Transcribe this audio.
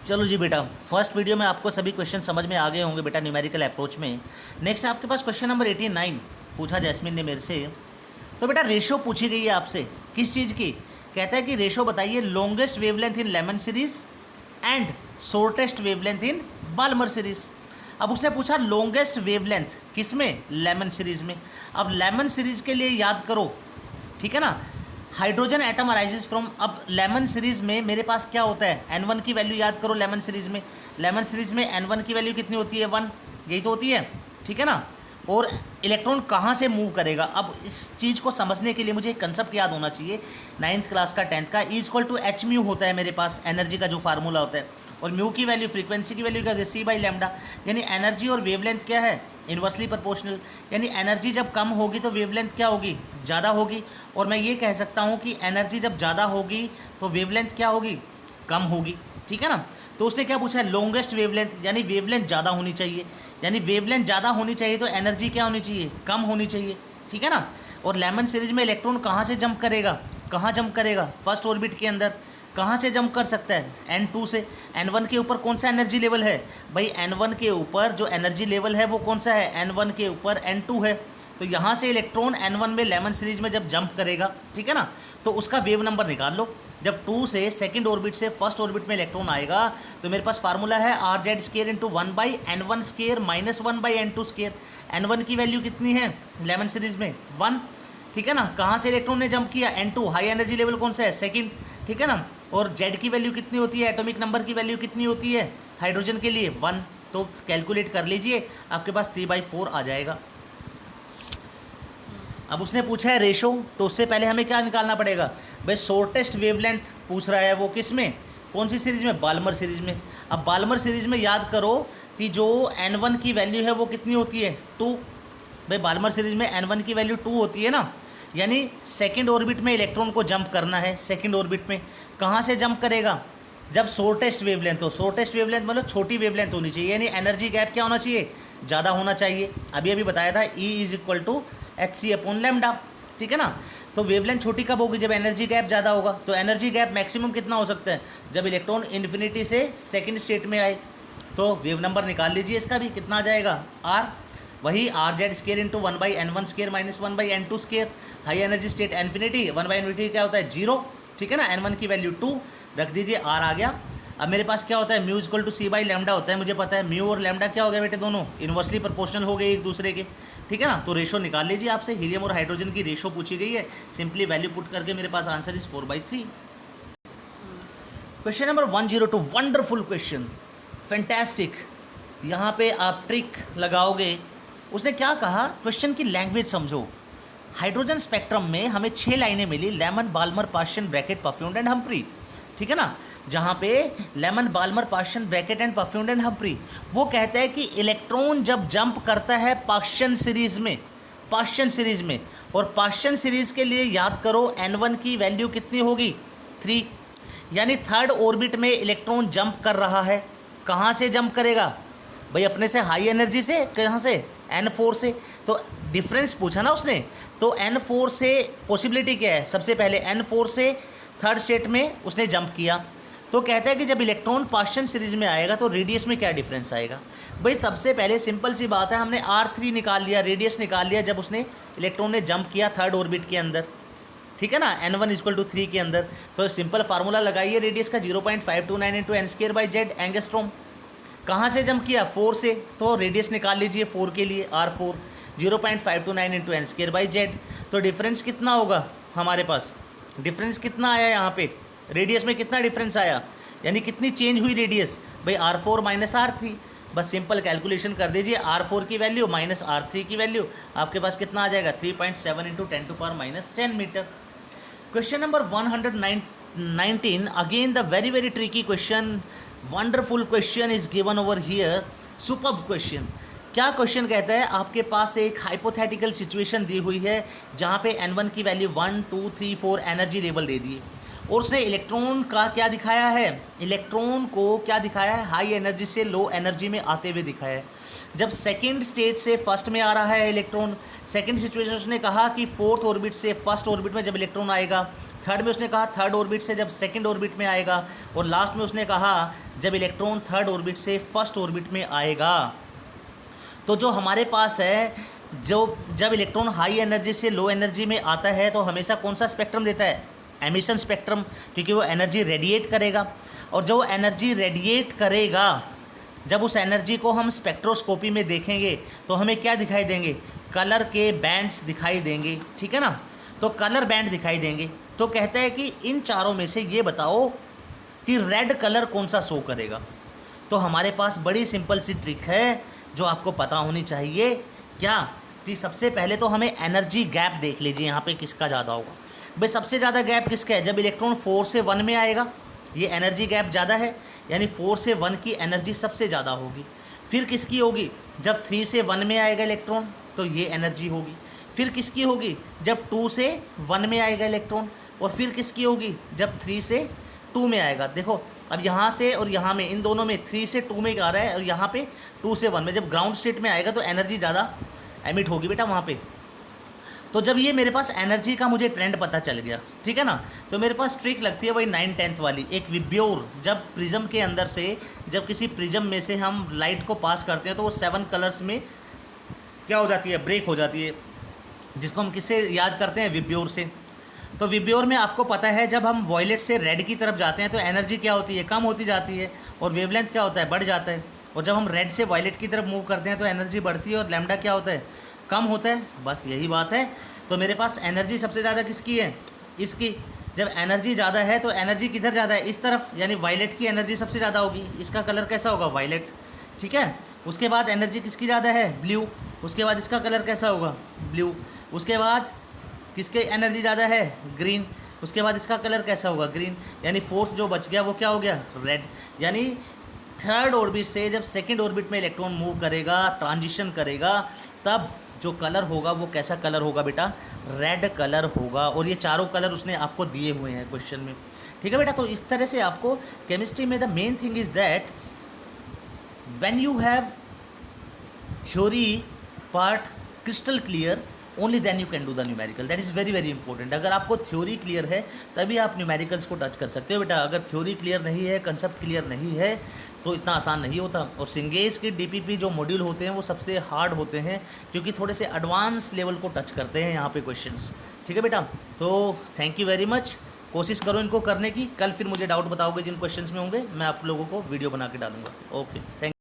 चलो जी बेटा, first video में आपको सभी क्वेश्चन समझ में आ गए होंगे बेटा न्यूमेरिकल अप्रोच में। नेक्स्ट आपके पास क्वेश्चन नंबर 89 पूछा जैस्मिन ने मेरे से। तो बेटा रेशो पूछी गई है आपसे, किस चीज़ की? कहता है कि रेशो बताइए longest wavelength in Lyman series and shortest wavelength in Balmer series. अब उसने पूछा लॉन्गेस्ट वेवलेंथ किस में? लेमन सीरीज में। अब लेमन सीरीज के लिए याद करो, ठीक है ना, हाइड्रोजन एटम अराइजेज फ्रॉम। अब लेमन सीरीज में मेरे पास क्या होता है? N1 की वैल्यू याद करो। लेमन सीरीज में N1 की वैल्यू कितनी होती है? 1, यही तो होती है, ठीक है ना। और इलेक्ट्रॉन कहाँ से मूव करेगा? अब इस चीज़ को समझने के लिए मुझे एक कंसेप्ट याद होना चाहिए 9th क्लास का 10th का। E = h म्यू होता है मेरे पास, एनर्जी का जो फार्मूला होता है। और म्यू की वैल्यू, फ्रीक्वेंसी की वैल्यू क्या होती है? C/λ। यानी एनर्जी और वेवलेंथ क्या है? Inversely proportional. यानी एनर्जी जब कम होगी तो वेवलेंथ क्या होगी? ज़्यादा होगी। और मैं ये कह सकता हूँ कि एनर्जी जब ज़्यादा होगी तो वेवलेंथ क्या होगी? कम होगी, ठीक है ना। तो उसने क्या पूछा है? लॉन्गेस्ट वेवलेंथ, यानी वेवलेंथ ज़्यादा होनी चाहिए। यानी वेवलेंथ ज़्यादा होनी चाहिए तो एनर्जी क्या होनी चाहिए? कम होनी चाहिए, ठीक है ना। और लेमन सीरीज में इलेक्ट्रॉन कहाँ से जंप करेगा? कहाँ जंप करेगा? फर्स्ट ऑर्बिट के अंदर। कहाँ से जंप कर सकता है? N2 से। N1 के ऊपर कौन सा एनर्जी लेवल है भाई? N1 के ऊपर जो एनर्जी लेवल है वो कौन सा है? N1 के ऊपर N2 है। तो यहाँ से इलेक्ट्रॉन N1 में लेमन सीरीज में जब जंप करेगा, ठीक है ना, तो उसका वेव नंबर निकाल लो। जब 2 से सेकंड ऑर्बिट से फर्स्ट ऑर्बिट में इलेक्ट्रॉन आएगा तो मेरे पास फार्मूला है RZ² × 1/N1² - 1/N2²। N1 की वैल्यू कितनी है लेमन सीरीज में? 1, ठीक है ना। कहाँ से इलेक्ट्रॉन ने जंप किया? N2। हाई एनर्जी लेवल कौन सा है? सेकंड, ठीक है ना। और Z की वैल्यू कितनी होती है? एटॉमिक नंबर की वैल्यू कितनी होती है हाइड्रोजन के लिए? 1। तो कैलकुलेट कर लीजिए, आपके पास 3/4 आ जाएगा। अब उसने पूछा है रेशो, तो उससे पहले हमें क्या निकालना पड़ेगा भाई? शॉर्टेस्ट वेवलेंथ पूछ रहा है, वो किस में? कौन सी सीरीज में? बाल्मर सीरीज में। अब बाल्मर सीरीज में याद करो कि जो N1 की वैल्यू है वो कितनी होती है? 2। भाई बाल्मर सीरीज में N1 की वैल्यू 2 होती है ना। यानी सेकंड ऑर्बिट में इलेक्ट्रॉन को जंप करना है। सेकंड ऑर्बिट में कहाँ से जंप करेगा? जब शॉर्टेस्ट वेवलेंथ हो। शॉर्टेस्ट वेवलेंथ मतलब छोटी वेवलेंथ होनी चाहिए, यानी एनर्जी गैप क्या होना चाहिए? ज़्यादा होना चाहिए। अभी अभी बताया था E = hc/λ, ठीक है ना। तो वेवलेंथ छोटी कब होगी? जब एनर्जी गैप ज़्यादा होगा। तो एनर्जी गैप मैक्सिमम कितना हो सकता है? जब इलेक्ट्रॉन इन्फिनिटी से सेकंड स्टेट में आए। तो वेव नंबर निकाल लीजिए, इसका भी कितना आ जाएगा? R। वही RZ² × 1/N1² - 1/N2²। High energy state infinity, 1/इन्फिनिटी क्या होता है? 0, ठीक है ना। N1 की वैल्यू 2 रख दीजिए, R आ गया। अब मेरे पास क्या होता है? म्यू = C/λ होता है, मुझे पता है। म्यू और लैम्डा क्या हो गया बेटे? दोनों इन्वर्सली प्रोपोर्शनल हो गए एक दूसरे के, ठीक है ना। तो रेशो निकाल लीजिए। आपसे हीलियम और हाइड्रोजन की रेशो पूछी गई है, सिंपली वैल्यू पुट करके मेरे पास answer is 4/3। Question number 102, wonderful question, fantastic. यहाँ पे आप ट्रिक लगाओगे। उसने क्या कहा? क्वेश्चन की लैंग्वेज समझो। हाइड्रोजन स्पेक्ट्रम में हमें 6 लाइनें मिली, Lyman, Balmer, Paschen, Brackett, Pfund and Humphreys, ठीक है ना। जहाँ पे Lyman, Balmer, Paschen, Brackett and Pfund and Humphreys, वो कहता है कि इलेक्ट्रॉन जब जंप करता है पार्शियन सीरीज में, पार्शियन सीरीज में, और पार्शियन सीरीज के लिए याद करो N1 की वैल्यू कितनी होगी? 3। यानी थर्ड ऑर्बिट में इलेक्ट्रॉन जंप कर रहा है। कहाँ से जंप करेगा भाई? अपने से हाई एनर्जी से। कहाँ से? N4 से। तो डिफरेंस पूछा ना उसने, तो N4 से पॉसिबिलिटी क्या है? सबसे पहले N4 से थर्ड स्टेट में उसने जंप किया। तो कहता है कि जब इलेक्ट्रॉन पार्शियन सीरीज में आएगा तो रेडियस में क्या डिफरेंस आएगा? भाई सबसे पहले सिंपल सी बात है, हमने R3 निकाल लिया, रेडियस निकाल लिया जब उसने इलेक्ट्रॉन ने जंप किया थर्ड ऑर्बिट के अंदर, ठीक है ना, N1 = 3 के अंदर। तो सिंपल फार्मूला लगाइए रेडियस का, 0.529 × N²/Z एंगस्ट्रॉम। कहाँ से जंप किया? 4 से। तो रेडियस निकाल लीजिए 4 के लिए, R4, 0.529 × N²/Z। तो डिफरेंस कितना होगा हमारे पास? डिफरेंस कितना आया यहाँ पे? रेडियस में कितना डिफरेंस आया? यानी कितनी चेंज हुई रेडियस भाई? R4 - R3। बस सिंपल कैलकुलेशन कर दीजिए, R4 की वैल्यू माइनस R3 की वैल्यू, आपके पास कितना आ जाएगा? 3.7 × 10⁻⁻10 metre. Question number 119, again the very very tricky question, wonderful question is given over here, superb question. क्या क्वेश्चन कहता है? आपके पास एक हाइपोथेटिकल सिचुएशन दी हुई है जहाँ पे N1 की वैल्यू 1, 2, 3, 4 एनर्जी लेवल दे दिए, और उसने इलेक्ट्रॉन का क्या दिखाया है? इलेक्ट्रॉन को क्या दिखाया है? हाई एनर्जी से लो एनर्जी में आते हुए दिखाया है। जब सेकंड स्टेट से फर्स्ट में आ रहा है इलेक्ट्रॉन, सेकंड सिचुएशन उसने कहा कि फोर्थ ऑर्बिट से फर्स्ट ऑर्बिट में जब इलेक्ट्रॉन आएगा थर्ड में उसने कहा थर्ड ऑर्बिट से जब सेकंड ऑर्बिट में आएगा, और लास्ट में उसने कहा जब इलेक्ट्रॉन थर्ड ऑर्बिट से फर्स्ट ऑर्बिट में आएगा। तो जो हमारे पास है, जो जब इलेक्ट्रॉन हाई एनर्जी से लो एनर्जी में आता है तो हमेशा कौन सा स्पेक्ट्रम देता है? एमिशन स्पेक्ट्रम, क्योंकि वो एनर्जी रेडिएट करेगा। और जो एनर्जी रेडिएट करेगा, जब उस एनर्जी को हम स्पेक्ट्रोस्कोपी में देखेंगे तो हमें क्या दिखाई देंगे? कलर के बैंड्स दिखाई देंगे, ठीक है ना। तो कलर बैंड दिखाई देंगे। तो कहता है कि इन चारों में से ये बताओ कि रेड कलर कौन सा शो करेगा। तो हमारे पास बड़ी सिंपल सी ट्रिक है जो आपको पता होनी चाहिए। क्या कि सबसे पहले तो हमें एनर्जी गैप देख लीजिए यहाँ पे किसका ज़्यादा होगा। भाई सबसे ज़्यादा गैप किसका है? जब इलेक्ट्रॉन 4 से 1 में आएगा, ये एनर्जी गैप ज़्यादा है, यानी 4 से 1 की एनर्जी सबसे ज़्यादा होगी। फिर किसकी होगी? जब 3 से 1 में आएगा इलेक्ट्रॉन तो ये एनर्जी होगी। फिर किसकी होगी? जब 2 से 1 में आएगा इलेक्ट्रॉन। और फिर किसकी होगी? जब 3 से 2 में आएगा। देखो अब यहाँ से और यहाँ में, इन दोनों में 3 से 2 में आ रहा है और यहाँ पे 2 से 1 में। जब ग्राउंड स्टेट में आएगा तो एनर्जी ज़्यादा एमिट होगी बेटा वहाँ पे। तो जब ये मेरे पास एनर्जी का मुझे ट्रेंड पता चल गया, ठीक है ना, तो मेरे पास ट्रिक लगती है वही 9/10 वाली, एक विब्योर। जब प्रिज्म के अंदर से, जब किसी प्रिज्म में से हम लाइट को पास करते हैं तो वो 7 कलर्स में क्या हो जाती है? ब्रेक हो जाती है, जिसको हम किससे याद करते हैं? विब्योर से। तो विब्योर में आपको पता है जब हम वॉयलेट से रेड की तरफ जाते हैं तो एनर्जी क्या होती है? कम होती जाती है, और वेवलेंथ क्या होता है? बढ़ जाता है। और जब हम रेड से वॉयलेट की तरफ मूव करते हैं तो एनर्जी बढ़ती है और लैम्डा क्या होता है? कम होता है। बस यही बात है। तो मेरे पास एनर्जी सबसे ज़्यादा किसकी है? इसकी। जब एनर्जी ज़्यादा है तो एनर्जी किधर ज़्यादा है? इस तरफ, यानी वायलेट की एनर्जी सबसे ज़्यादा होगी। इसका कलर कैसा होगा? वायलेट, ठीक है। उसके बाद एनर्जी किसकी ज़्यादा है? ब्लू। उसके बाद इसका कलर कैसा होगा? ब्लू। उसके बाद किसके एनर्जी ज़्यादा है? ग्रीन। उसके बाद इसका कलर कैसा होगा? ग्रीन। यानी फोर्थ जो बच गया वो क्या हो गया? रेड। यानी थर्ड ऑर्बिट से जब सेकंड ऑर्बिट में इलेक्ट्रॉन मूव करेगा, ट्रांजिशन करेगा, तब जो कलर होगा वो कैसा कलर होगा बेटा? रेड कलर होगा। और ये चारों कलर उसने आपको दिए हुए हैं क्वेश्चन में, ठीक है बेटा। तो इस तरह से आपको केमिस्ट्री में the main thing is that when you have theory part crystal clear, only then you can do the numerical. That is very very important. अगर आपको थ्योरी क्लियर है तभी आप न्यूमेरिकल्स को टच कर सकते हो बेटा। अगर थ्योरी क्लियर नहीं है, कंसेप्ट क्लियर नहीं है, तो इतना आसान नहीं होता। और सिंगेज के डीपीपी जो मॉड्यूल होते हैं वो सबसे हार्ड होते हैं, क्योंकि थोड़े से एडवांस लेवल को टच करते हैं यहाँ पे क्वेश्चंस, ठीक है बेटा। तो थैंक यू वेरी मच। कोशिश करो इनको करने की। कल फिर मुझे डाउट बताओगे जिन क्वेश्चंस में होंगे, मैं आप लोगों को वीडियो बना के डालूंगा। Okay, thank